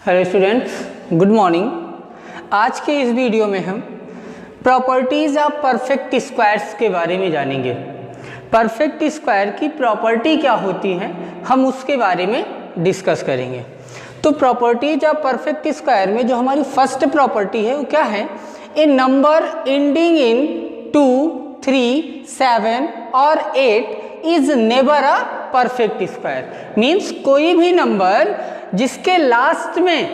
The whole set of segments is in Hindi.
Hello students, good morning. आज के इस वीडियो में हम प्रॉपर्टीज़ ऑफ परफेक्ट स्क्वायर्स के बारे में जानेंगे। परफेक्ट स्क्वायर की प्रॉपर्टी क्या होती है, हम उसके बारे में डिस्कस करेंगे। तो प्रॉपर्टीज ऑफ परफेक्ट स्क्वायर में जो हमारी फर्स्ट प्रॉपर्टी है वो क्या है? ए नंबर एंडिंग इन 2, 3, 7 और 8 is never a perfect square. Means कोई भी नंबर जिसके लास्ट में,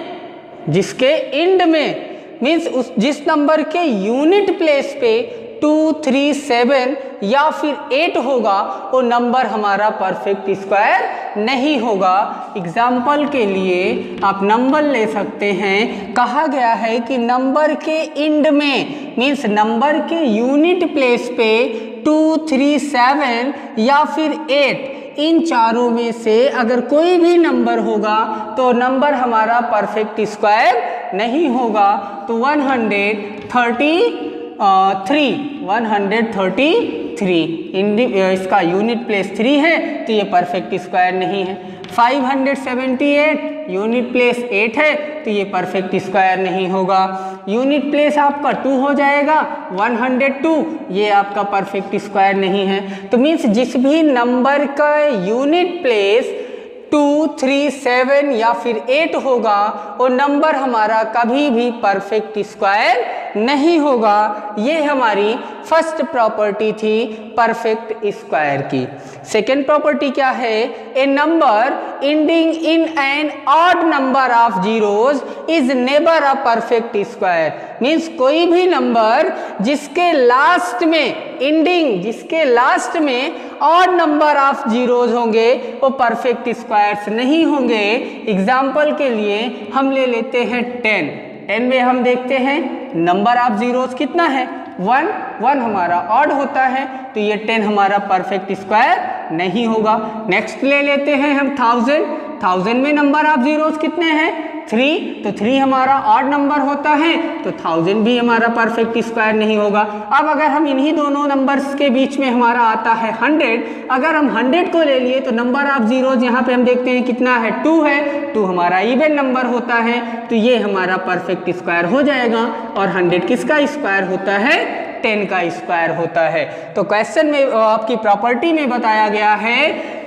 जिसके एंड में, मीन्स उस जिस नंबर के यूनिट प्लेस पे 2, 3, 7 या फिर 8 होगा वो नंबर हमारा परफेक्ट स्क्वायर नहीं होगा। एग्जाम्पल के लिए आप नंबर ले सकते हैं। कहा गया है कि नंबर के एंड में, मीन्स नंबर के यूनिट प्लेस पे 2, 3, 7 या फिर 8, इन चारों में से अगर कोई भी नंबर होगा तो नंबर हमारा परफेक्ट स्क्वायर नहीं होगा। तो 133 इसका यूनिट प्लेस 3 है तो ये परफेक्ट स्क्वायर नहीं है। 578 यूनिट प्लेस 8 है तो ये परफेक्ट स्क्वायर नहीं होगा। यूनिट प्लेस आपका 2 हो जाएगा, 102, ये आपका परफेक्ट स्क्वायर नहीं है। तो मीन्स जिस भी नंबर का यूनिट प्लेस 2, 3, 7 या फिर 8 होगा वो नंबर हमारा कभी भी परफेक्ट स्क्वायर नहीं होगा। ये हमारी फर्स्ट प्रॉपर्टी थी परफेक्ट स्क्वायर की। सेकेंड प्रॉपर्टी क्या है? A number ending in an odd number of zeros is never a perfect square. Means कोई भी नंबर जिसके लास्ट में एंडिंग, जिसके लास्ट में ऑड नंबर ऑफ जीरोज होंगे वो परफेक्ट स्क्वायर्स नहीं होंगे। एग्जाम्पल के लिए हम ले लेते हैं 10 में हम देखते हैं नंबर ऑफ जीरोज कितना है? 1 हमारा ऑड होता है तो ये 10 हमारा परफेक्ट स्क्वायर नहीं होगा। नेक्स्ट ले लेते हैं हम 1000 में नंबर ऑफ जीरोज कितने हैं? 3, तो 3 हमारा ऑड नंबर होता है तो 1000 भी हमारा परफेक्ट स्क्वायर नहीं होगा। अब अगर हम इन्हीं दोनों नंबर्स के बीच में हमारा आता है 100, अगर हम 100 को ले लिए तो नंबर ऑफ जीरोज यहाँ पे हम देखते हैं कितना है? 2 है, 2 हमारा इवन नंबर होता है तो ये हमारा परफेक्ट स्क्वायर हो जाएगा। और 100 किसका स्क्वायर होता है? 10 का स्क्वायर होता है। तो क्वेश्चन में आपकी प्रॉपर्टी में बताया गया है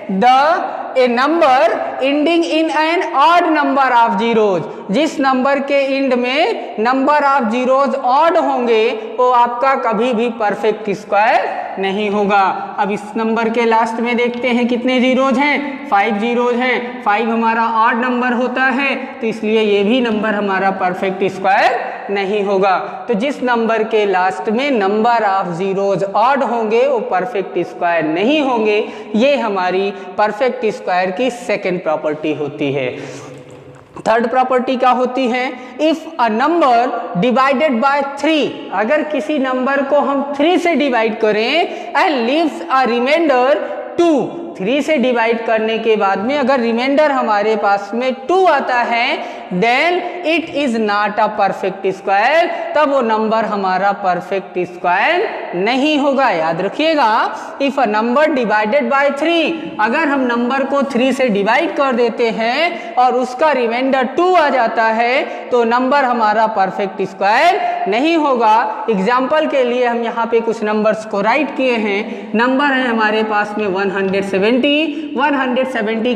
a number ending in an odd number of zeros, जिस नंबर के एंड में नंबर ऑफ जीरोज ऑड होंगे वो आपका कभी भी परफेक्ट स्क्वायर नहीं होगा। अब इस नंबर के लास्ट में देखते हैं कितने जीरोज हैं? 5 जीरोज हैं। 5 हमारा ऑड नंबर होता है तो इसलिए ये भी नंबर हमारा परफेक्ट स्क्वायर नहीं होगा। तो जिस नंबर के लास्ट में नंबर ऑफ जीरोज ऑड होंगे वो परफेक्ट स्क्वायर नहीं होंगे। ये हमारी परफेक्ट स्क्वायर की सेकेंड प्रॉपर्टी होती है। थर्ड प्रॉपर्टी क्या होती है? If a number divided by 3, अगर किसी नंबर को हम 3 से डिवाइड करें एंड लीव्स अ रिमाइंडर 2, 3 से डिवाइड करने के बाद में अगर रिमाइंडर हमारे पास में 2 आता है then it is not a perfect square, तब वो नंबर हमारा परफेक्ट स्क्वायर नहीं होगा। याद रखिएगा, if a number divided by 3, अगर हम नंबर को 3 से डिवाइड कर देते हैं और उसका रिमाइंडर 2 आ जाता है तो नंबर हमारा परफेक्ट स्क्वायर नहीं होगा। एग्जाम्पल के लिए हम यहाँ पे कुछ नंबर्स को राइट किए हैं। नंबर है हमारे पास में 170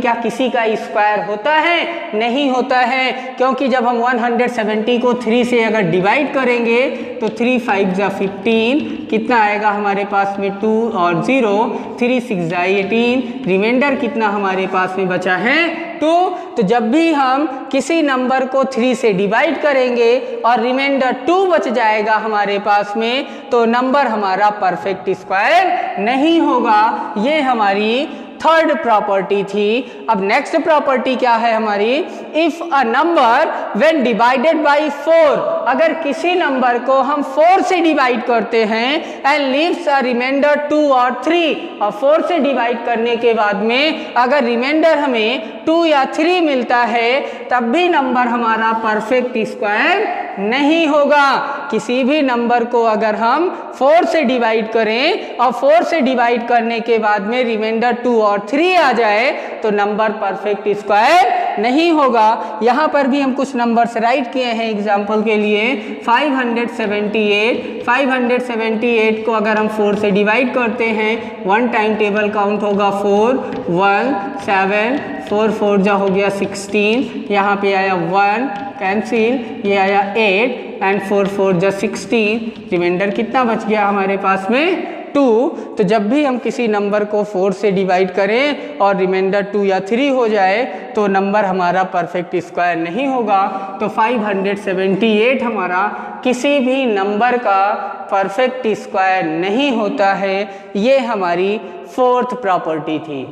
क्या किसी का स्क्वायर होता है? नहीं होता है, क्योंकि जब हम 170 को 3 से अगर डिवाइड करेंगे तो 3 5 जा 15, कितना आएगा हमारे पास में? 2 और 0, 3 6 जा 18, रिमाइंडर कितना हमारे पास में बचा है? 2। तो जब भी हम किसी नंबर को 3 से डिवाइड करेंगे और रिमाइंडर 2 बच जाएगा हमारे पास में तो नंबर हमारा परफेक्ट स्क्वायर नहीं होगा। ये हमारी थर्ड प्रॉपर्टी थी। अब नेक्स्ट प्रॉपर्टी क्या है हमारी? If a number when divided by 4, अगर किसी नंबर को हम 4 से डिवाइड करते हैं एंड लीव्स अ रिमाइंडर 2 और 3, और 4 से डिवाइड करने के बाद में अगर रिमाइंडर हमें 2 या 3 मिलता है तब भी नंबर हमारा परफेक्ट स्क्वायर नहीं होगा। किसी भी नंबर को अगर हम 4 से डिवाइड करें और 4 से डिवाइड करने के बाद में रिमाइंडर 2 और 3 आ जाए तो नंबर परफेक्ट स्क्वायर नहीं होगा। यहाँ पर भी हम कुछ नंबर्स राइट किए हैं एग्जाम्पल के लिए। 578 को अगर हम 4 से डिवाइड करते हैं, 1 टाइम टेबल काउंट होगा 4, 1, 7, 4 4 जा हो गया 16, यहाँ पे आया 1 कैंसिल, ये आया 8 एंड 4 4 जा 16, रिमाइंडर कितना बच गया हमारे पास में 2। तो जब भी हम किसी नंबर को 4 से डिवाइड करें और रिमाइंडर 2 या 3 हो जाए तो नंबर हमारा परफेक्ट स्क्वायर नहीं होगा। तो 578 हमारा किसी भी नंबर का परफेक्ट स्क्वायर नहीं होता है। ये हमारी 4th प्रॉपर्टी थी।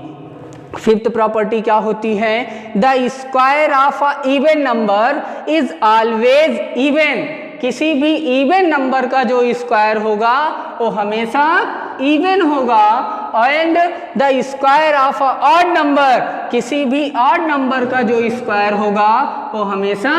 5th प्रॉपर्टी क्या होती है? The square of a even number is always even. किसी भी इवन नंबर का जो स्क्वायर होगा वो हमेशा इवन होगा। And the square of a odd number, किसी भी ऑड नंबर का जो स्क्वायर होगा वो हमेशा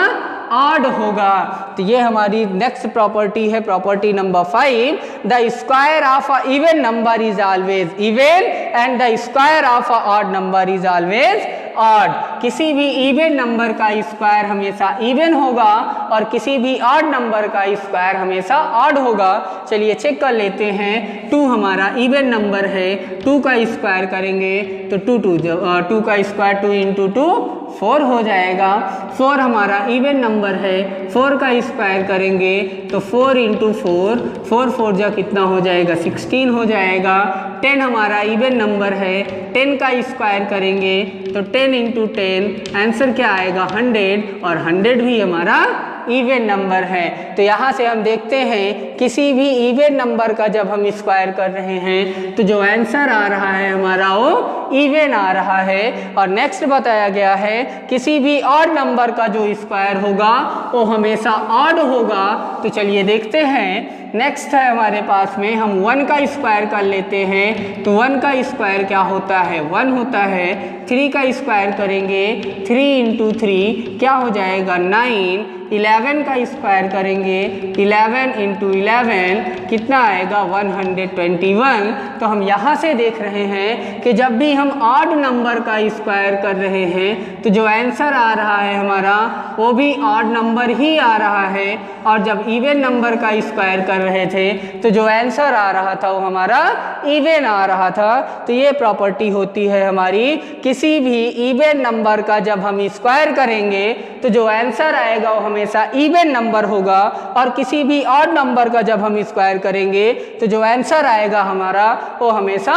ऑड होगा। तो ये हमारी नेक्स्ट प्रॉपर्टी है, property number 5। The square of a even number is always even and the square of a odd number is always odd. किसी भी इवन नंबर का स्क्वायर हमेशा इवन होगा और किसी भी ऑड नंबर का स्क्वायर हमेशा ऑड होगा। चलिए चेक कर लेते हैं। 2 हमारा इवन नंबर है, 2 का स्क्वायर करेंगे तो 2 का स्क्वायर 2 इंटू 2 4 हो जाएगा। 4 हमारा इवन नंबर है, 4 का स्क्वायर करेंगे तो 4 इंटू 4, 4 4 जा कितना हो जाएगा 16 हो जाएगा। 10 हमारा इवन नंबर है, 10 का स्क्वायर करेंगे तो 10 इंटू 10 आंसर क्या आएगा 100, और 100 भी हमारा इवन नंबर है। तो यहाँ से हम देखते हैं किसी भी इवन नंबर का जब हम स्क्वायर कर रहे हैं तो जो आंसर आ रहा है हमारा वो इवन आ रहा है। और नेक्स्ट बताया गया है किसी भी ऑड नंबर का जो स्क्वायर होगा वो हमेशा ऑड होगा। तो चलिए देखते हैं। नेक्स्ट है हमारे पास में, हम 1 का स्क्वायर कर लेते हैं। तो 1 का स्क्वायर क्या होता है 1 होता है। 3 का स्क्वायर करेंगे 3 इंटू 3 क्या हो जाएगा 9। 11 का स्क्वायर करेंगे 11 इंटू 11 कितना आएगा 121। तो हम यहाँ से देख रहे हैं कि जब भी हम ऑड नंबर का स्क्वायर कर रहे हैं तो जो आंसर आ रहा है हमारा वो भी ऑड नंबर ही आ रहा है, और जब इवन नंबर का स्क्वायर कर रहे थे तो जो आंसर आ रहा था वो हमारा इवन आ रहा था। तो ये प्रॉपर्टी होती है हमारी, किसी भी इवन नंबर का जब हम स्क्वायर करेंगे तो जो आंसर आएगा वो हमेशा इवन नंबर होगा, और किसी भी ऑड नंबर का जब हम स्क्वायर करेंगे तो जो आंसर आएगा हमारा वो हमेशा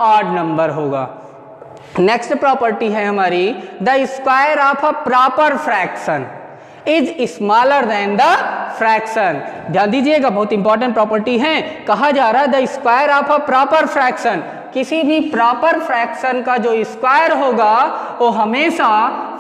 ऑड नंबर होगा। नेक्स्ट प्रॉपर्टी है हमारी, the square of a proper fraction is smaller than the fraction. ध्यान दीजिएगा, बहुत इंपॉर्टेंट प्रॉपर्टी है। कहा जा रहा है the square of a proper fraction, किसी भी प्रॉपर फ्रैक्शन का जो स्क्वायर होगा वो हमेशा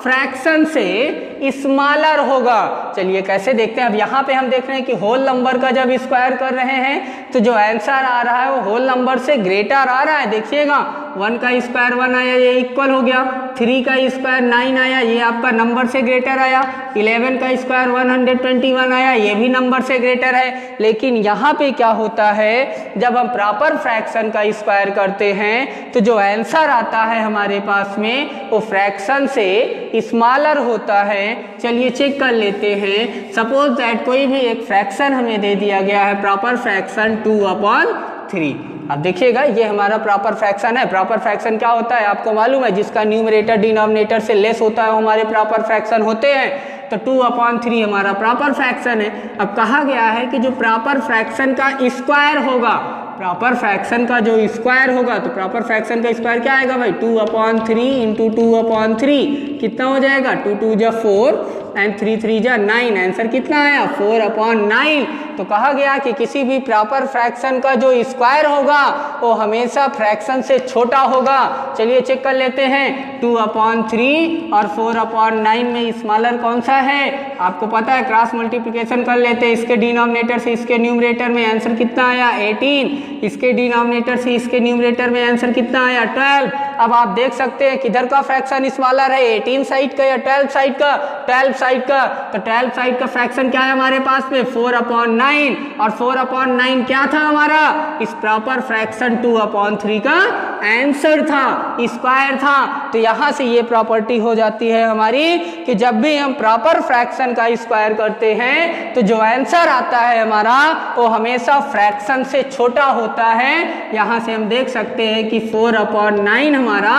फ्रैक्शन से स्मॉलर होगा। चलिए कैसे देखते हैं। अब यहाँ पे हम देख रहे हैं कि होल नंबर का जब स्क्वायर कर रहे हैं तो जो आंसर आ रहा है वो होल नंबर से ग्रेटर आ रहा है। देखिएगा 1 का स्क्वायर 1 आया, ये इक्वल हो गया। 3 का स्क्वायर 9 आया, ये आपका नंबर से ग्रेटर आया। 11 का स्क्वायर 121 आया, ये भी नंबर से ग्रेटर है। लेकिन यहाँ पे क्या होता है, जब हम प्रॉपर फ्रैक्शन का स्क्वायर करते हैं तो जो आंसर आता है हमारे पास में वो फ्रैक्शन से स्मॉलर होता है। चलिए चेक कर लेते हैं। सपोज दैट कोई भी एक फ्रैक्शन हमें दे दिया गया है, प्रॉपर फ्रैक्शन 2/3। अब देखिएगा ये हमारा प्रॉपर फ्रैक्शन है। प्रॉपर फ्रैक्शन क्या होता है आपको मालूम है, जिसका न्यूमरेटर डिनोमिनेटर से लेस होता है वो हमारे प्रॉपर फ्रैक्शन होते हैं। तो 2/3 हमारा प्रॉपर फ्रैक्शन है। अब कहा गया है कि जो प्रॉपर फ्रैक्शन का स्क्वायर होगा, प्रॉपर फ्रैक्शन का जो स्क्वायर होगा, तो प्रॉपर फ्रैक्शन का स्क्वायर क्या आएगा भाई 2/3 इंटू 2/3 कितना हो जाएगा 2 2 जा 4 एंड 3 3 जा 9। आंसर कितना आया 4/9। तो कहा गया कि किसी भी प्रॉपर फ्रैक्शन का जो स्क्वायर होगा वो हमेशा फ्रैक्शन से छोटा होगा। चलिए चेक कर लेते हैं। 2/3 और 4/9 में स्मॉलर कौन सा है आपको पता है। क्रॉस मल्टीप्लिकेशन कर लेते हैं, इसके डिनोमिनेटर से इसके न्यूमरेटर में आंसर कितना आया 18, इसके डिनोमिनेटर से इसके न्यूमरेटर में आंसर कितना आया 12। अब आप देख सकते हैं किधर का फ्रैक्शन स्मॉलर है, 18 साइड का या 12 साइड का, 12 साइड का। तो 12 साइड का फ्रैक्शन क्या है हमारे पास में 4/9, और 4/9 क्या था हमारा, इस प्रॉपर फ्रैक्शन 2/3 का आंसर था, स्क्वायर था। तो यहां से ये प्रॉपर्टी हो जाती है हमारी कि जब भी हम प्रॉपर फ्रैक्शन का स्क्वायर करते हैं तो जो आंसर आता है हमारा वो हमेशा फ्रैक्शन से छोटा होता है। यहां से हम देख सकते हैं कि 4/9 हमारा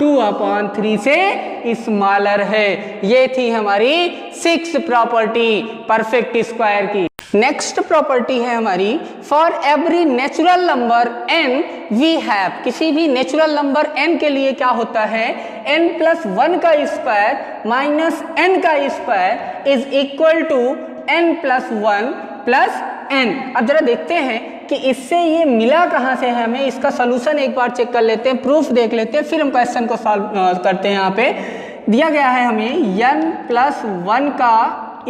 2/3 से स्मॉलर है। ये थी हमारी 6th प्रॉपर्टी परफेक्ट स्क्वायर की। नेक्स्ट प्रॉपर्टी है हमारी for every natural number n we have, किसी भी नेचुरल नंबर n के लिए क्या होता है, n+1 का स्क्वायर माइनस n का square is equal to n+1 plus n। अब जरा देखते हैं कि इससे ये मिला कहाँ से है, हमें इसका सोल्यूशन एक बार चेक कर लेते हैं, प्रूफ देख लेते हैं, फिर हम क्वेश्चन को सॉल्व करते हैं। यहाँ पे दिया गया है हमें n+1 का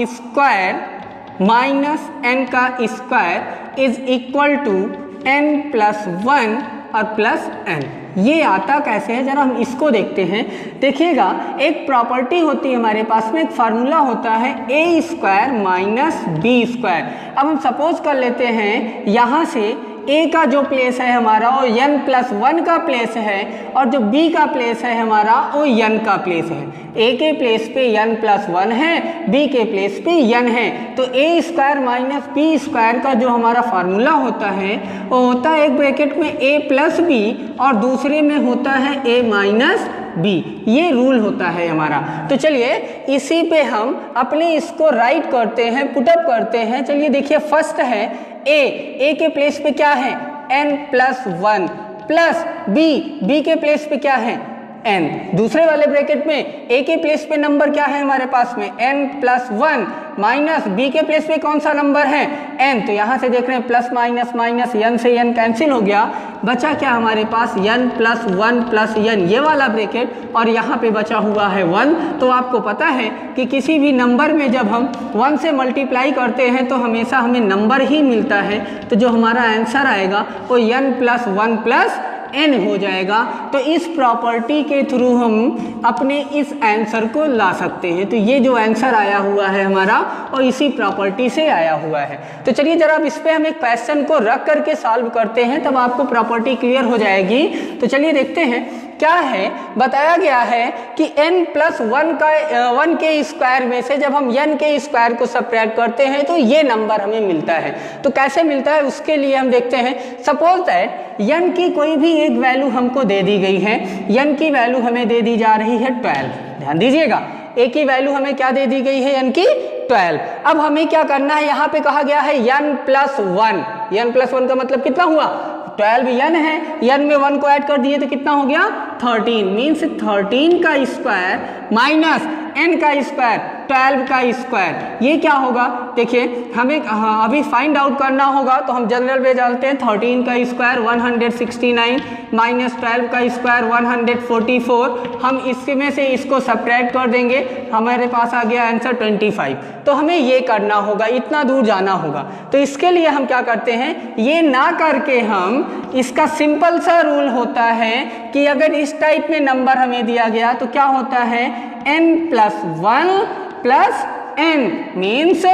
स्क्वायर माइनस n का square is equal to n+1 और प्लस n। ये आता कैसे है, जरा हम इसको देखते हैं। देखिएगा एक प्रॉपर्टी होती है हमारे पास में, एक फार्मूला होता है a² माइनस b²। अब हम सपोज कर लेते हैं यहाँ से a का जो प्लेस है हमारा वो n+1 का प्लेस है, और जो b का प्लेस है हमारा वो n का प्लेस है। a के प्लेस पे n+1 है, b के प्लेस पे n है। तो a² माइनस b² का जो हमारा फार्मूला होता है वो होता है एक ब्रैकेट में a+b और दूसरे में होता है a माइनस b। ये रूल होता है हमारा। तो चलिए इसी पे हम अपने इसको राइट करते हैं, पुटअप करते हैं। चलिए देखिए फर्स्ट है a के प्लेस पे क्या है n+1 प्लस b के प्लेस पे क्या है n। दूसरे वाले ब्रैकेट में a के प्लेस पे नंबर क्या है हमारे पास में n+1 माइनस b के प्लेस पे कौन सा नंबर है n। तो यहाँ से देख रहे हैं प्लस माइनस माइनस n से n कैंसिल हो गया, बचा क्या हमारे पास n+1 प्लस n, ये वाला ब्रैकेट, और यहाँ पे बचा हुआ है 1। तो आपको पता है कि किसी भी नंबर में जब हम 1 से मल्टीप्लाई करते हैं तो हमेशा हमें नंबर ही मिलता है। तो जो हमारा आंसर आएगा वो n+1 प्लस n हो जाएगा। तो इस प्रॉपर्टी के थ्रू हम अपने इस आंसर को ला सकते हैं। तो ये जो आंसर आया हुआ है हमारा और इसी प्रॉपर्टी से आया हुआ है। तो चलिए जरा अब इस पे हम एक क्वेश्चन को रख करके सॉल्व करते हैं, तब आपको प्रॉपर्टी क्लियर हो जाएगी। तो चलिए देखते हैं क्या है। बताया गया है कि n+1 का 1 के स्क्वायर में से जब हम n के स्क्वायर को सब्ट्रैक्ट करते हैं तो ये नंबर हमें मिलता है। तो कैसे मिलता है उसके लिए हम देखते हैं। सपोज दैट n की कोई भी एक वैल्यू हमको दे दी गई है, n की वैल्यू हमें दे दी जा रही है 12। ध्यान दीजिएगा a की वैल्यू हमें क्या दे दी गई है n की 12। अब हमें क्या करना है, यहाँ पे कहा गया है n+1। n+1 का मतलब कितना हुआ 12 n है, n में 1 को ऐड कर दिए तो कितना हो गया 13। मीन्स 13 का स्क्वायर माइनस n का स्क्वायर 12 का स्क्वायर, ये क्या होगा। देखिए हमें अभी फाइंड आउट करना होगा, तो हम जनरल वे डालते हैं। 13 का स्क्वायर 169 माइनस 12 का स्क्वायर 144। हम इसमें से इसको सब्ट्रैक्ट कर देंगे, हमारे पास आ गया आंसर 25। तो हमें ये करना होगा, इतना दूर जाना होगा। तो इसके लिए हम क्या करते हैं, ये ना करके हम इसका सिंपल सा रूल होता है कि अगर इस टाइप में नंबर हमें दिया गया तो क्या होता है n+1 प्लस n मीन्स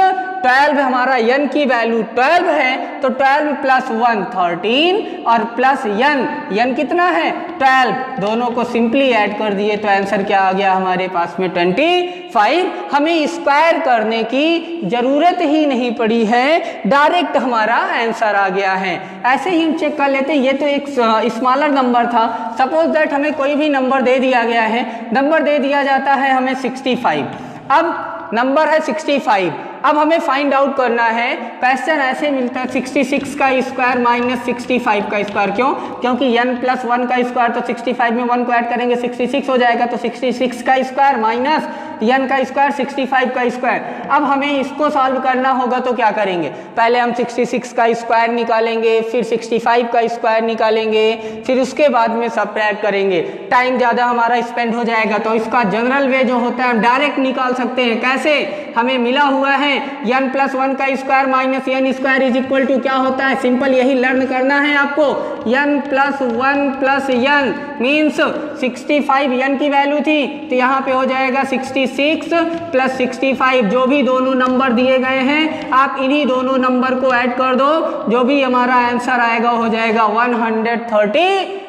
12 हमारा n की वैल्यू 12 है, तो 12 प्लस 1 13 और प्लस n कितना है 12, दोनों को सिंपली ऐड कर दिए तो आंसर क्या आ गया हमारे पास में 25। हमें स्क्वायर करने की जरूरत ही नहीं पड़ी है, डायरेक्ट हमारा आंसर आ गया है। ऐसे ही हम चेक कर लेते हैं। ये तो एक स्मॉलर नंबर था। सपोज दैट हमें कोई भी नंबर दे दिया गया है, नंबर दे दिया जाता है हमें 65। अब नंबर है 65, अब हमें फाइंड आउट करना है। क्वेश्चन ऐसे मिलता है 66 का स्क्वायर माइनस 65 का स्क्वायर। क्यों? क्योंकि n+1 का स्क्वायर तो 65 में 1 को ऐड करेंगे 66 हो जाएगा। तो 66 का स्क्वायर माइनस n का स्क्वायर 65 का स्क्वायर। अब हमें इसको सॉल्व करना होगा तो क्या करेंगे, पहले हम 66 का स्क्वायर निकालेंगे, फिर 65 का स्क्वायर निकालेंगे, फिर उसके बाद में सब्ट्रैक्ट करेंगे। टाइम ज़्यादा हमारा स्पेंड हो जाएगा। तो इसका जनरल वे जो होता है हम डायरेक्ट निकाल सकते हैं। कैसे? हमें मिला हुआ है है n प्लस 1 का square minus n square is equal to क्या होता है, सिंपल यही लर्न करना है आपको। n plus 1 plus n means 65 n की वैल्यू थी तो यहाँ पे हो जाएगा 66 प्लस 65, जो भी दोनों नंबर दिए गए हैं आप इन्हीं दोनों नंबर को ऐड कर दो, जो भी हमारा आंसर आएगा हो जाएगा 131।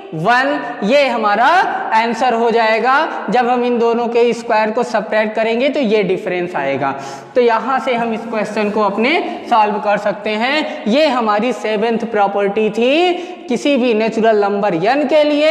ये हमारा आंसर हो जाएगा। जब हम इन दोनों के स्क्वायर को सब्ट्रैक्ट करेंगे तो ये डिफरेंस आएगा। तो यहाँ से हम इस क्वेश्चन को अपने सॉल्व कर सकते हैं। ये हमारी 7th प्रॉपर्टी थी। किसी भी नेचुरल नंबर n के लिए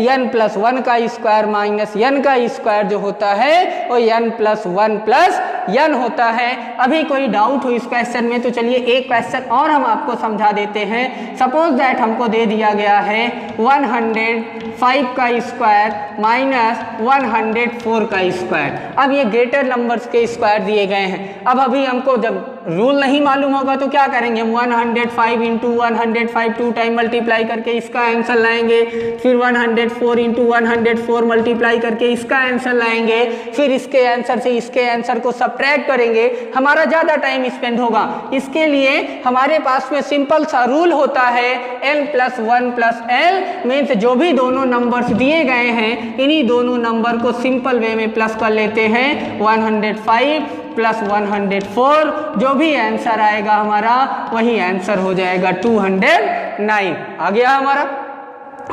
n प्लस 1 का स्क्वायर माइनस n का स्क्वायर जो होता है वो n प्लस 1 प्लस n होता है। अभी कोई डाउट हो इस क्वेश्चन में तो चलिए एक क्वेश्चन और हम आपको समझा देते हैं। सपोज दैट हमको दे दिया गया है 105 का स्क्वायर माइनस 104 का स्क्वायर। अब ये ग्रेटर नंबर्स के स्क्वायर दिए गए हैं। अब अभी हमको जब रूल नहीं मालूम होगा तो क्या करेंगे, हम 105 इंटू 105 2 टाइम मल्टीप्लाई करके इसका आंसर लाएंगे, फिर 104 इंटू 104 मल्टीप्लाई करके इसका आंसर लाएंगे, फिर इसके आंसर से इसके आंसर को सब्ट्रैक्ट करेंगे। हमारा ज़्यादा टाइम स्पेंड होगा। इसके लिए हमारे पास में सिंपल सा रूल होता है n plus 1 plus l means जो भी दोनों नंबर्स दिए गए हैं इन्हीं दोनों नंबर को सिंपल वे में प्लस कर लेते हैं। 105 प्लस 104, जो भी आंसर आएगा हमारा वही आंसर हो जाएगा 209। आ गया हमारा,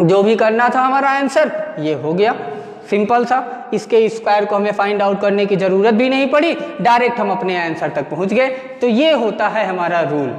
जो भी करना था हमारा आंसर ये हो गया सिंपल सा। इसके स्क्वायर को हमें फाइंड आउट करने की जरूरत भी नहीं पड़ी, डायरेक्ट हम अपने आंसर तक पहुंच गए। तो ये होता है हमारा रूल।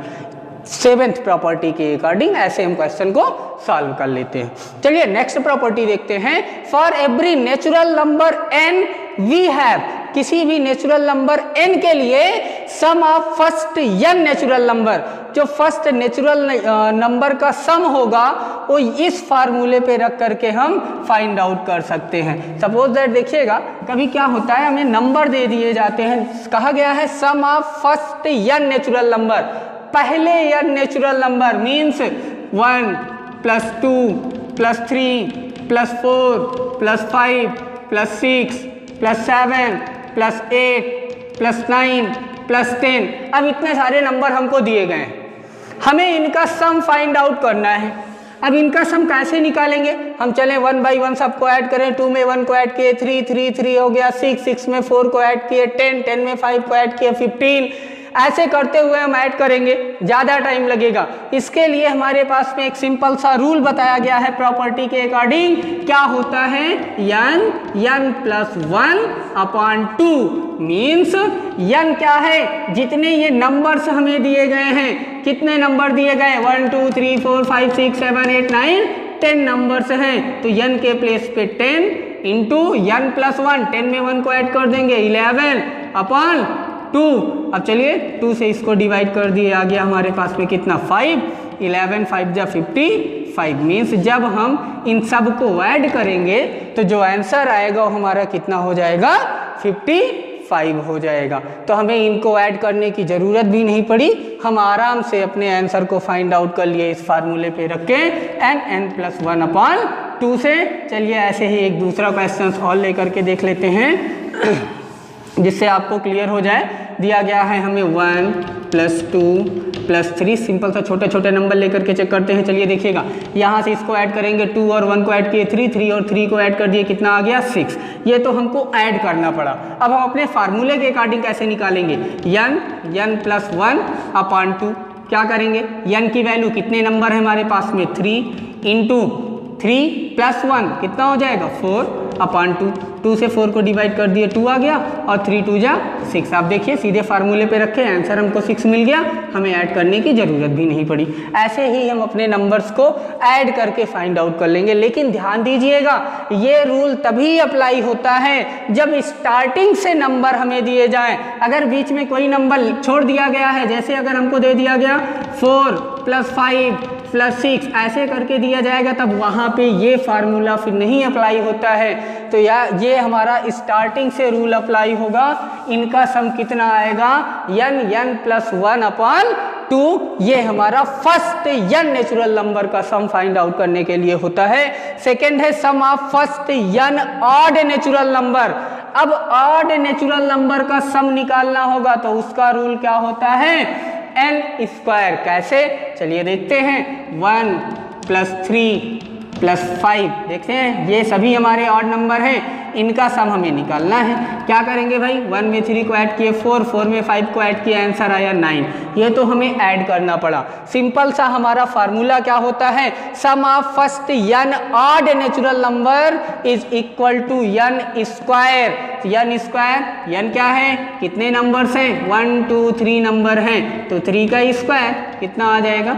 7th प्रॉपर्टी के अकॉर्डिंग ऐसे हम क्वेश्चन को सॉल्व कर लेते हैं। चलिए नेक्स्ट प्रॉपर्टी देखते हैं। For every natural number n we have, किसी भी नेचुरल नंबर n के लिए sum of first n natural number, जो फर्स्ट नेचुरल नंबर का सम होगा वो इस फार्मूले पे रख करके हम फाइंड आउट कर सकते हैं। सपोज दैट देखिएगा कभी क्या होता है, हमें नंबर दे दिए जाते हैं, कहा गया है sum of first n natural number, पहले n natural number means 1 plus 2 plus 3 plus 4 plus 5 plus 6 plus 7 plus 8 plus 9 plus 10। अब इतने सारे नंबर हमको दिए गए हैं, हमें इनका सम फाइंड आउट करना है। अब इनका सम कैसे निकालेंगे, हम चलें 1 बाई 1 सबको ऐड करें। 2 में 1 को ऐड किए 3 हो गया 6 में 4 को ऐड किए 10 में 5 को ऐड किए 15। ऐसे करते हुए हम ऐड करेंगे, ज़्यादा टाइम लगेगा। इसके लिए हमारे पास में एक सिंपल सा रूल बताया गया है प्रॉपर्टी के अकॉर्डिंग। क्या होता है, n plus 1 upon 2 means n क्या है, जितने ये नंबर्स हमें दिए गए हैं, कितने नंबर दिए गए 1 2 3 4 5 6 7 8 9 10 नंबर्स हैं। तो n के प्लेस पे 10 इंटू n प्लस 1, 10 में 1 को ऐड कर देंगे 11 अपॉन 2। अब चलिए 2 से इसको डिवाइड कर दिए, आ गया हमारे पास में कितना 5, 11 5 जा 55 मीन्स जब हम इन सब को ऐड करेंगे तो जो आंसर आएगा वो हमारा कितना हो जाएगा 55 हो जाएगा। तो हमें इनको ऐड करने की ज़रूरत भी नहीं पड़ी, हम आराम से अपने आंसर को फाइंड आउट कर लिए इस फार्मूले पे रख के n प्लस 1 अपॉन 2 से। चलिए ऐसे ही एक दूसरा क्वेश्चन और लेकर के देख लेते हैं जिससे आपको क्लियर हो जाए। दिया गया है हमें 1 प्लस 2 प्लस 3, सिंपल सा छोटे छोटे नंबर लेकर के चेक करते हैं। चलिए देखिएगा, यहाँ से इसको ऐड करेंगे 2 और 1 को ऐड किए 3 और 3 को ऐड कर दिए, कितना आ गया 6। ये तो हमको ऐड करना पड़ा। अब हम अपने फार्मूले के अकॉर्डिंग कैसे निकालेंगे, n प्लस 1 अपॉन 2। क्या करेंगे, n की वैल्यू कितने नंबर है हमारे पास में 3 इंटू 3 प्लस 1 कितना हो जाएगा 4 अपॉन 2 से 4 को डिवाइड कर दिए 2 आ गया और 3 2 जा 6। आप देखिए सीधे फार्मूले पे रखे, आंसर हमको 6 मिल गया, हमें ऐड करने की ज़रूरत भी नहीं पड़ी। ऐसे ही हम अपने नंबर्स को ऐड करके फाइंड आउट कर लेंगे। लेकिन ध्यान दीजिएगा, ये रूल तभी अप्लाई होता है जब स्टार्टिंग से नंबर हमें दिए जाएं। अगर बीच में कोई नंबर छोड़ दिया गया है, जैसे अगर हमको दे दिया गया 4 प्लस 5 प्लस 6 ऐसे करके दिया जाएगा, तब वहाँ पे ये फार्मूला फिर नहीं अप्लाई होता है। तो ये हमारा स्टार्टिंग से रूल अप्लाई होगा। इनका सम कितना आएगा, n प्लस 1 अपॉन 2। ये हमारा फर्स्ट n नेचुरल नंबर का सम फाइंड आउट करने के लिए होता है। सेकेंड है sum of first n odd natural number. अब ऑड नेचुरल नंबर का सम निकालना होगा तो उसका रूल क्या होता है, n स्क्वायर। कैसे, चलिए देखते हैं। 1 + 3 + 5, देखते हैं ये सभी हमारे ऑड नंबर हैं, इनका सम हमें निकालना है। क्या करेंगे भाई, 1 में 3 को ऐड किए 4, 4 में 5 को ऐड किया, आंसर आया 9। ये तो हमें ऐड करना पड़ा। सिंपल सा हमारा फार्मूला क्या होता है, sum of first n odd natural number is equal to n square. n square, n क्या है, कितने नंबर्स हैं, 1 2 3 नंबर हैं, तो 3 का स्क्वायर कितना आ जाएगा,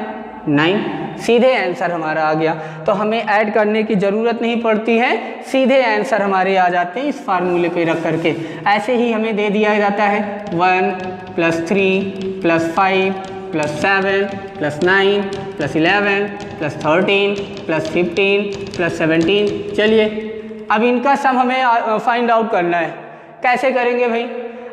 9। सीधे आंसर हमारा आ गया, तो हमें ऐड करने की ज़रूरत नहीं पड़ती है, सीधे आंसर हमारे आ जाते हैं इस फार्मूले पे रख करके। ऐसे ही हमें दे दिया जाता है 1 + 3 + 5 + 7 + 9 + 11 + 13 + 15 + 17। चलिए अब इनका सम हमें फाइंड आउट करना है। कैसे करेंगे भाई,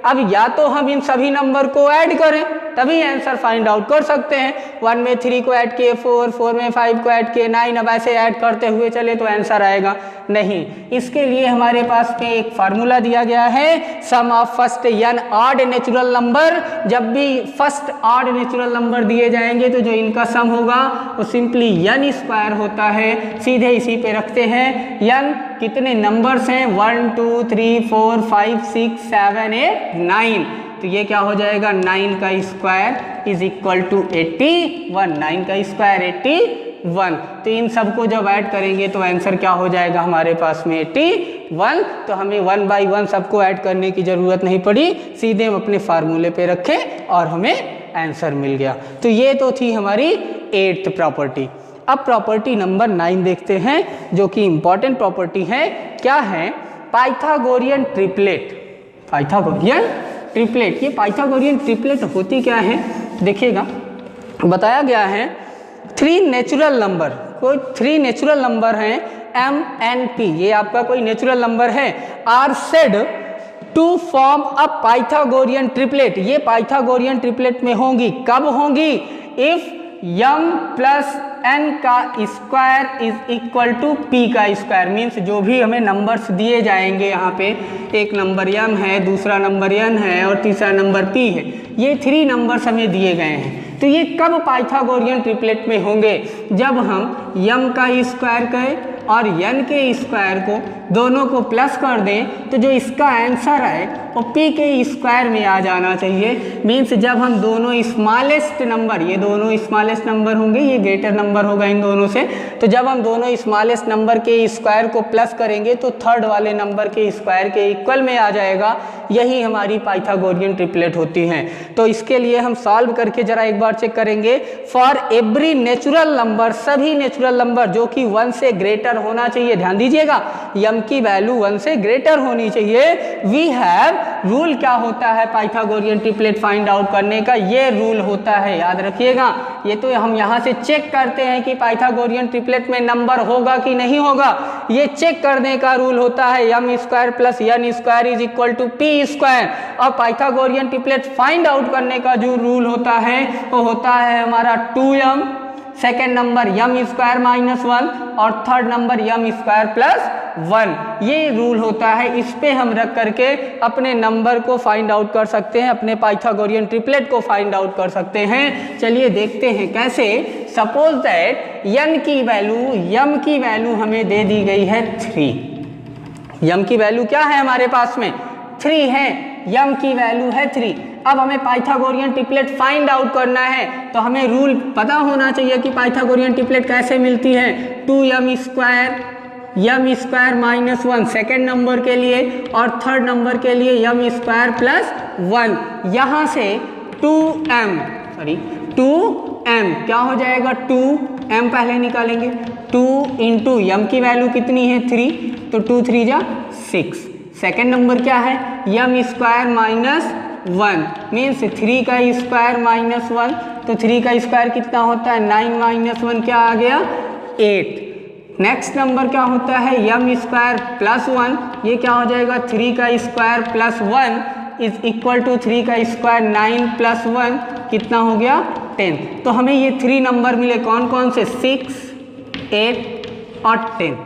अब या तो हम इन सभी नंबर को ऐड करें तभी आंसर फाइंड आउट कर सकते हैं। 1 में 3 को ऐड किए 4, 4 में 5 को ऐड किए 9, अब ऐसे ऐड करते हुए चले तो आंसर आएगा नहीं। इसके लिए हमारे पास में एक फार्मूला दिया गया है, sum of first n odd natural number. जब भी फर्स्ट ऑड नेचुरल नंबर दिए जाएंगे तो जो इनका सम होगा वो सिंपली n स्क्वायर होता है। सीधे इसी पे रखते हैं, n कितने नंबर्स हैं, 1 2 3 4 5 6 7 8 9, तो ये क्या हो जाएगा, 9 का स्क्वायर इज इक्वल टू 81। 9 का स्क्वायर 81, तो इन सबको जब ऐड करेंगे तो आंसर क्या हो जाएगा हमारे पास में 81। तो हमें 1 बाई 1 सबको ऐड करने की ज़रूरत नहीं पड़ी, सीधे हम अपने फार्मूले पे रखे और हमें आंसर मिल गया। तो ये तो थी हमारी 8th प्रॉपर्टी। अब प्रॉपर्टी नंबर 9 देखते हैं, जो कि इंपॉर्टेंट प्रॉपर्टी है। क्या है, पाइथागोरियन ट्रिपलेट। पाइथागोरियन ट्रिपलेट, ये पाइथागोरियन ट्रिपलेट होती क्या है, देखिएगा बताया गया है 3 नेचुरल नंबर, कोई 3 नेचुरल नंबर हैं m n p, ये आपका कोई नेचुरल नंबर है, are said to form a Pythagorean triplet. ये पाइथागोरियन ट्रिपलेट में होंगी, कब होंगी, इफ m + n का square is equal to p का स्क्वायर। मीन्स जो भी हमें नंबर्स दिए जाएंगे, यहाँ पे एक नंबर m है, दूसरा नंबर n है और तीसरा नंबर p है, ये 3 नंबर्स हमें दिए गए हैं। तो ये कब पाइथागोरियन ट्रिपलेट में होंगे, जब हम m का स्क्वायर करें और n के स्क्वायर को दोनों को प्लस कर दें, तो जो इसका आंसर है वो p के स्क्वायर में आ जाना चाहिए। मीन्स जब हम दोनों स्मॉलेस्ट नंबर, ये दोनों स्मॉलेस्ट नंबर होंगे, ये ग्रेटर नंबर होगा इन दोनों से, तो जब हम दोनों स्मॉलेस्ट नंबर के स्क्वायर को प्लस करेंगे तो थर्ड वाले नंबर के स्क्वायर के इक्वल में आ जाएगा। यही हमारी पाइथागोरियन ट्रिपलेट होती हैं। तो इसके लिए हम सॉल्व करके जरा एक बार चेक करेंगे। फॉर एवरी नेचुरल नंबर, सभी नेचुरल नंबर जो कि 1 से ग्रेटर होना चाहिए, ध्यान दीजिएगा m की वैल्यू 1 से ग्रेटर होनी चाहिए। वी हैव, रूल क्या होता है पाइथागोरियन ट्रिपलेट फाइंड आउट करने का, ये रूल होता है, याद रखिएगा। ये तो हम यहाँ से चेक करते हैं कि पाइथागोरियन ट्रिपलेट में नंबर होगा कि नहीं होगा, ये चेक करने का रूल होता है m square + n square is equal to p square. और पाइथागोरियन ट्रिपलेट फाइंड आउट करने का जो रूल होता है वो होता है हमारा 2m, second number m square -1 और थर्ड नंबर m स्क्वायर +1। ये रूल होता है, इस पे हम रख करके अपने नंबर को फाइंड आउट कर सकते हैं, अपने पाइथागोरियन ट्रिपलेट को फाइंड आउट कर सकते हैं। चलिए देखते हैं कैसे। सपोज दैट m की वैल्यू हमें दे दी गई है 3। m की वैल्यू क्या है हमारे पास में, 3 है, m की वैल्यू है 3। अब हमें पाइथागोरियन ट्रिपलेट फाइंड आउट करना है, तो हमें रूल पता होना चाहिए कि पाइथागोरियन ट्रिपलेट कैसे मिलती है। 2m स्क्वायर -1 सेकेंड नंबर के लिए और थर्ड नंबर के लिए m स्क्वायर +1। यहाँ से 2m क्या हो जाएगा, 2m पहले निकालेंगे, 2 × m की वैल्यू कितनी है 3, तो 2 3 जा 6। सेकेंड नंबर क्या है, m स्क्वायर -1 मीन्स 3 का स्क्वायर -1, तो 3 का स्क्वायर कितना होता है, 9 - 1 क्या आ गया 8। नेक्स्ट नंबर क्या होता है, m स्क्वायर +1, ये क्या हो जाएगा, 3 का स्क्वायर +1 इज इक्वल टू 3 का स्क्वायर 9 + 1 कितना हो गया 10। तो हमें ये 3 नंबर मिले, कौन कौन से, 6, 8 और 10।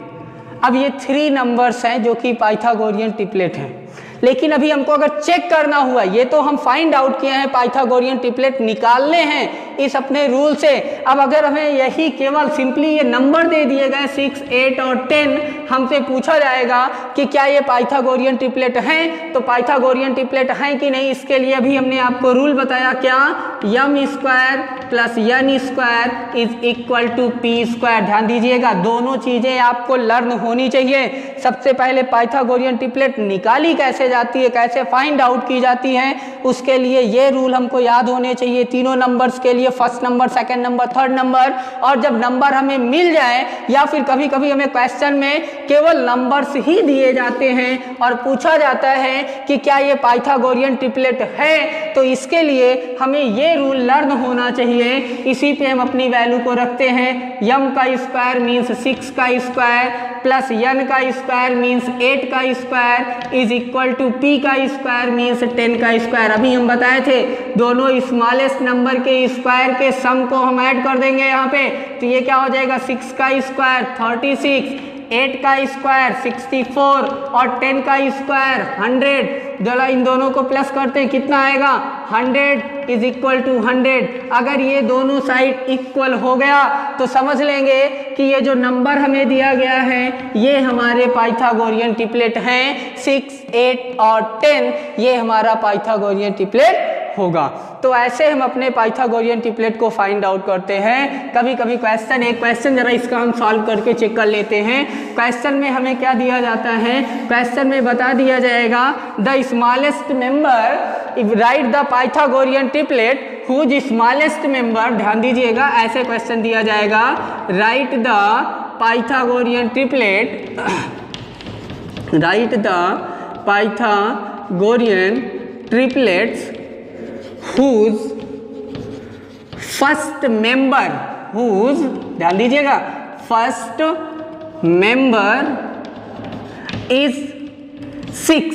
अब ये 3 नंबर्स हैं जो कि पाइथागोरियन ट्रिपलेट हैं। लेकिन अभी हमको अगर चेक करना हुआ, ये तो हम फाइंड आउट किए हैं, पाइथागोरियन ट्रिपलेट निकालने हैं इस अपने रूल से। अब अगर हमें यही केवल सिंपली ये नंबर दे दिए गए 6, 8 और 10, हमसे पूछा जाएगा कि क्या ये पाइथागोरियन ट्रिपलेट हैं, तो पाइथागोरियन ट्रिपलेट हैं कि नहीं, इसके लिए अभी हमने आपको रूल बताया क्या, m square plus n square is equal to p square. ध्यान दीजिएगा, दोनों चीजें आपको लर्न होनी चाहिए। सबसे पहले पाइथागोरियन ट्रिपलेट निकाली कैसे जाती है, कैसे फाइंड आउट की जाती है, उसके लिए ये रूल हमको याद होने चाहिए तीनों नंबर्स के लिए, first number, second number, third number. और जब नंबर हमें मिल जाए या फिर कभी कभी हमें क्वेश्चन में केवल नंबर्स ही दिए जाते हैं और पूछा जाता है कि क्या ये पाइथागोरियन ट्रिपलेट है, तो इसके लिए हमें ये रूल लर्न होना चाहिए। इसी पे हम अपनी वैल्यू को रखते हैं, m का स्क्वायर मीन्स 6 का स्क्वायर प्लस n का स्क्वायर मीन्स 8 का square is equal to p का स्क्वायर मीन्स 10 का स्क्वायर। अभी हम बताए थे दोनों स्मॉलेस्ट नंबर के स्क्वायर के सम को हम ऐड कर देंगे यहाँ पे, तो ये क्या हो जाएगा, 6 का स्क्वायर 36, 8 का स्क्वायर 64 और 10 का स्क्वायर 100। जरा इन दोनों को प्लस करते हैं, कितना आएगा, 100 इज इक्वल टू 100। अगर ये दोनों साइड इक्वल हो गया तो समझ लेंगे कि ये जो नंबर हमें दिया गया है ये हमारे पाइथागोरियन ट्रिपलेट हैं। 6, 8 और 10 ये हमारा पाइथागोरियन ट्रिपलेट होगा। तो ऐसे हम अपने पाइथागोरियन ट्रिपलेट को फाइंड आउट करते हैं। कभी कभी क्वेश्चन, एक क्वेश्चन जरा इसका हम सॉल्व करके चेक कर लेते हैं। क्वेश्चन में हमें क्या दिया जाता है, क्वेश्चन में बता दिया जाएगा the smallest member, write the Pythagorean triplet whose smallest member. ध्यान दीजिएगा, ऐसे क्वेश्चन दिया जाएगा, write the Pythagorean triplet, write the Pythagorean triplets whose first member, whose, ध्यान दीजिएगा, first member is 6।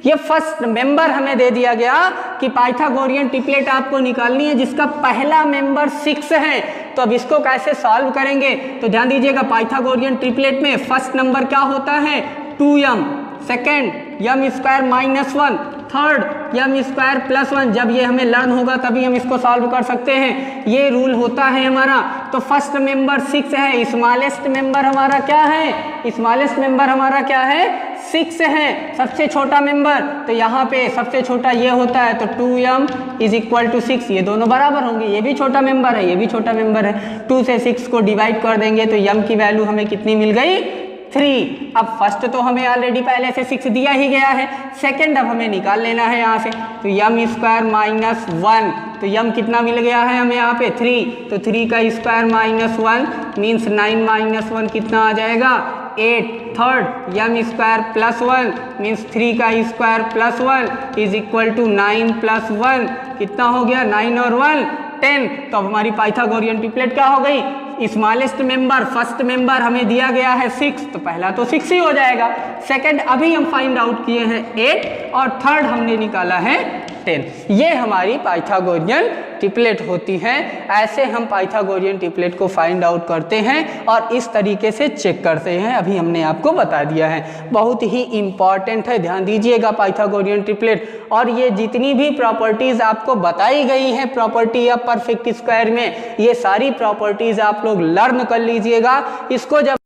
ये फर्स्ट मेंबर हमें दे दिया गया कि पाइथागोरियन ट्रिपलेट आपको निकालनी है जिसका पहला मेंबर 6 है। तो अब इसको कैसे सॉल्व करेंगे, तो ध्यान दीजिएगा, पाइथागोरियन ट्रिपलेट में फर्स्ट नंबर क्या होता है, 2m, second m square minus 1, third m square plus 1। जब ये हमें लर्न होगा तभी हम इसको सॉल्व कर सकते हैं, ये रूल होता है हमारा। तो फर्स्ट मेंबर 6 है, स्मॉलेस्ट मेंबर हमारा क्या है, स्मॉलेस्ट मेंबर हमारा क्या है, 6 है, सबसे छोटा मेंबर। तो यहाँ पे सबसे छोटा ये होता है, तो 2m इज इक्वल टू 6, ये दोनों बराबर होंगे, ये भी छोटा मेंबर है, ये भी छोटा मेंबर है। 2 से 6 को डिवाइड कर देंगे तो m की वैल्यू हमें कितनी मिल गई, 3। अब फर्स्ट तो हमें ऑलरेडी पहले से 6 दिया ही गया है, सेकंड अब हमें निकाल लेना है यहाँ से, तो m स्क्वायर माइनस 1, तो m कितना मिल गया है हमें यहाँ पे, 3। तो 3 का स्क्वायर माइनस 1 मीन्स 9 माइनस 1 कितना आ जाएगा, 8। Third m square plus 1 means 3 का square plus 1 is equal to 9 plus 1 कितना हो गया, 9 और 1 10। तो अब हमारी पाइथागोरियन ट्रिपलेट क्या हो गई, स्मॉलेस्ट मेंबर, फर्स्ट मेंबर हमें दिया गया है 6, तो पहला तो 6 ही हो जाएगा। सेकंड अभी हम फाइंड आउट किए हैं 8 और थर्ड हमने निकाला है 10। ये हमारी पाइथागोरियन ट्रिपलेट होती है। ऐसे हम पाइथागोरियन ट्रिपलेट को फाइंड आउट करते हैं और इस तरीके से चेक करते हैं। अभी हमने आपको बता दिया है, बहुत ही इंपॉर्टेंट है, ध्यान दीजिएगा पाइथागोरियन ट्रिपलेट। और ये जितनी भी प्रॉपर्टीज आपको बताई गई हैं प्रॉपर्टी या परफेक्ट स्क्वायर में, ये सारी प्रॉपर्टीज आप लोग लर्न कर लीजिएगा। इसको जब